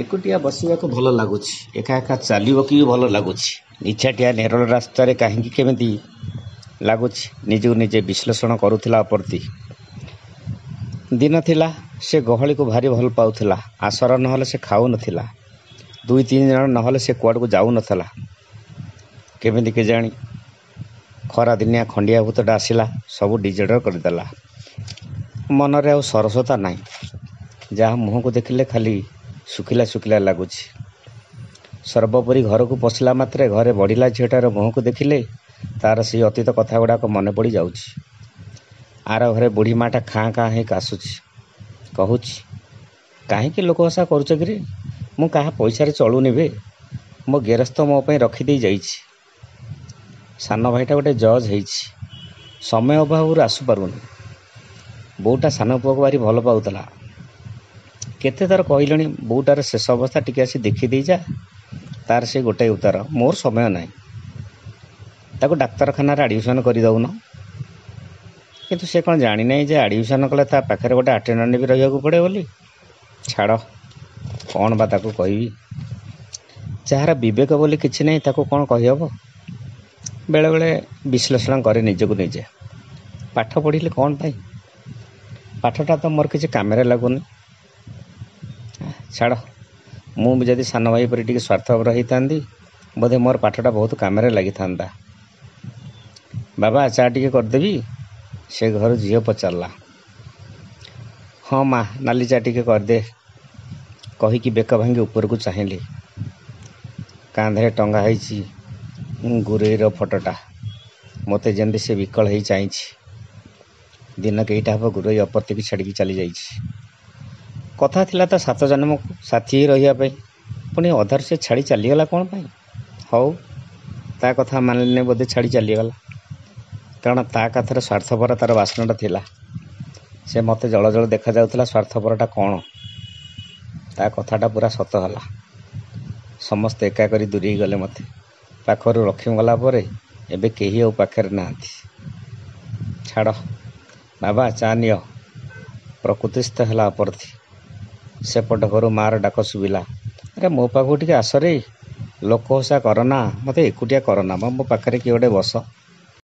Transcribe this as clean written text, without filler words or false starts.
ଏକୁଟିଆ ବସିବାକୁ ଭଲ ଲାଗୁଛି। ଏକା ଏକା ଚାଲିବାକୁ ବି ଭଲ ଲାଗୁଛି। ନିଛାଟିଆ ନେରଳ ରାସ୍ତାରେ କାହିଁକି କେମିତି ଲାଗୁଛି ନିଜକୁ ନିଜେ ବିଶ୍ଳେଷଣ କରୁଥିଲା ଅପର୍ତ୍ତି। ଦିନ ଥିଲା ସେ ଗହଳିକୁ ଭାରି ଭଲ ପାଉଥିଲା। ଆସର ନହେଲେ ସେ ଖାଉନଥିଲା। 2-3 ଜଣ ନହେଲେ ସେ କୁଆଡ଼କୁ ଯାଉନଥିଲା। କେମିତି କେଜାଣି ଖରା ଦିନିଆ ଖଣ୍ଡିଆ ଭୂତଟା ଆସିଲା, ସବୁ ଡିଜେଡର କରିଦେଲା। ମନରେ ଆଉ ସରସତା ନାହିଁ। ଯାହା ମୁହଁକୁ ଦେଖିଲେ ଖାଲି ଶୁଖିଲା ଶୁଖିଲା ଲାଗୁଛି। ସର୍ବୋପରି ଘରକୁ ପଶିଲା ମାତ୍ରେ ଘରେ ବଢ଼ିଲା ଝିଅଟାର ମୁହଁକୁ ଦେଖିଲେ ତାର ସେଇ ଅତୀତ କଥା ଗୁଡ଼ାକ ମନେ ପଡ଼ି ଯାଉଛି। ଆର ଘରେ ବୁଢ଼ୀ ମାଟା ଖାଁ ଖାଁ ହେଇ କାଶୁଛି। କହୁଛି, କାହିଁକି ଲୋକ ହସା କରୁଛ କିରେ? ମୁଁ କାହା ପଇସାରେ ଚଳୁନି ବେ। ମୋ ଗେରସ୍ତ ମୋ ପାଇଁ ରଖିଦେଇ ଯାଇଛି। ସାନ ଭାଇଟା ଗୋଟେ ଜଜ୍ ହେଇଛି। ସମୟ ଅଭାବରୁ ଆସିପାରୁନି। ବୋଉଟା ସାନ ପୁଅକୁ ଭାରି ଭଲ ପାଉଥିଲା। କେତେ ଥର କହିଲେଣି ବୋଉଟାର ଶେଷ ଅବସ୍ଥା ଟିକେ ଆସି ଦେଖିଦେଇ ଯା। ତାର ସେ ଗୋଟାଏ ଉତ୍ତର, ମୋର ସମୟ ନାହିଁ। ତାକୁ ଡାକ୍ତରଖାନାରେ ଆଡ଼ମିସନ୍ କରିଦେଉନ। କିନ୍ତୁ ସେ କ'ଣ ଜାଣିନାହିଁ ଯେ ଆଡ଼ମିସନ୍ କଲେ ତା ପାଖରେ ଗୋଟେ ଆଟେଣ୍ଡାଣ୍ଟ ବି ରହିବାକୁ ପଡ଼େ ବୋଲି। ଛାଡ଼, କ'ଣ ବା ତାକୁ କହିବି। ଯାହାର ବିବେକ ବୋଲି କିଛି ନାହିଁ ତାକୁ କ'ଣ କହିହେବ। ବେଳେବେଳେ ବିଶ୍ଳେଷଣ କରେ ନିଜକୁ ନିଜେ। ପାଠ ପଢ଼ିଲେ କ'ଣ ପାଇଁ? ପାଠଟା ତ ମୋର କିଛି କାମରେ ଲାଗୁନି। ଛାଡ଼, ମୁଁ ବି ଯଦି ସାନ ଭାଇ ପରି ଟିକେ ସ୍ୱାର୍ଥପର ହେଇଥାନ୍ତି ବୋଧେ ମୋର ପାଠଟା ବହୁତ କାମରେ ଲାଗିଥାନ୍ତା। ବାବା, ଚା ଟିକେ କରିଦେବି? ସେ ଘରୁ ଝିଅ ପଚାରିଲା। ହଁ ମା, ନାଲି ଚା ଟିକେ କରିଦେ କହିକି ବେକ ଭାଙ୍ଗି ଉପରକୁ ଚାହିଁଲି। କାନ୍ଧରେ ଟଙ୍ଗା ହେଇଛି ଗୁରେଇର ଫଟୋଟା। ମୋତେ ଯେମିତି ସେ ବିକଳ ହେଇ ଚାହିଁଛି। ଦିନ କେଇଟା ହେବ ଗୁରେଇ ଅପର୍ତ୍ତିକି ଛାଡ଼ିକି ଚାଲିଯାଇଛି। କଥା ଥିଲା ତ 7 ଜନ୍ମକୁ ସାଥୀ ହେଇ ରହିବା ପାଇଁ। ପୁଣି ଅଧାରୁ ସେ ଛାଡ଼ି ଚାଲିଗଲା କ'ଣ ପାଇଁ? ହଉ, ତା କଥା ମାନିଲେ ବୋଧେ ଛାଡ଼ି ଚାଲିଗଲା। କାରଣ ତା କଥାରେ ସ୍ୱାର୍ଥପରତାର ବାସ୍ନାଟା ଥିଲା। ସେ ମୋତେ ଜଳ ଜଳ ଦେଖାଯାଉଥିଲା। ସ୍ୱାର୍ଥପରଟା କ'ଣ? ତା କଥାଟା ପୁରା ସତ ହେଲା। ସମସ୍ତେ ଏକା କରି ଦୂରେଇ ଗଲେ। ମୋତେ ପାଖରୁ ରଖିଗଲା ପରେ ଏବେ କେହି ଆଉ ପାଖରେ ନାହାନ୍ତି। ଛାଡ଼ ବାବା, ଚା ନିଅ। ପ୍ରକୃତିସ୍ଥ ହେଲା ଅପର୍ତ୍ତି। ସେପଟ ଘରୁ ମାଆର ଡାକ ଶୁଭିଲା, ଆରେ ମୋ ପାଖକୁ ଟିକେ ଆସରେ। ଲୋକ ହସା କରନା, ମୋତେ ଏକୁଟିଆ କରନା ମ, ମୋ ପାଖରେ କିଏ ଗୋଟେ ବସ।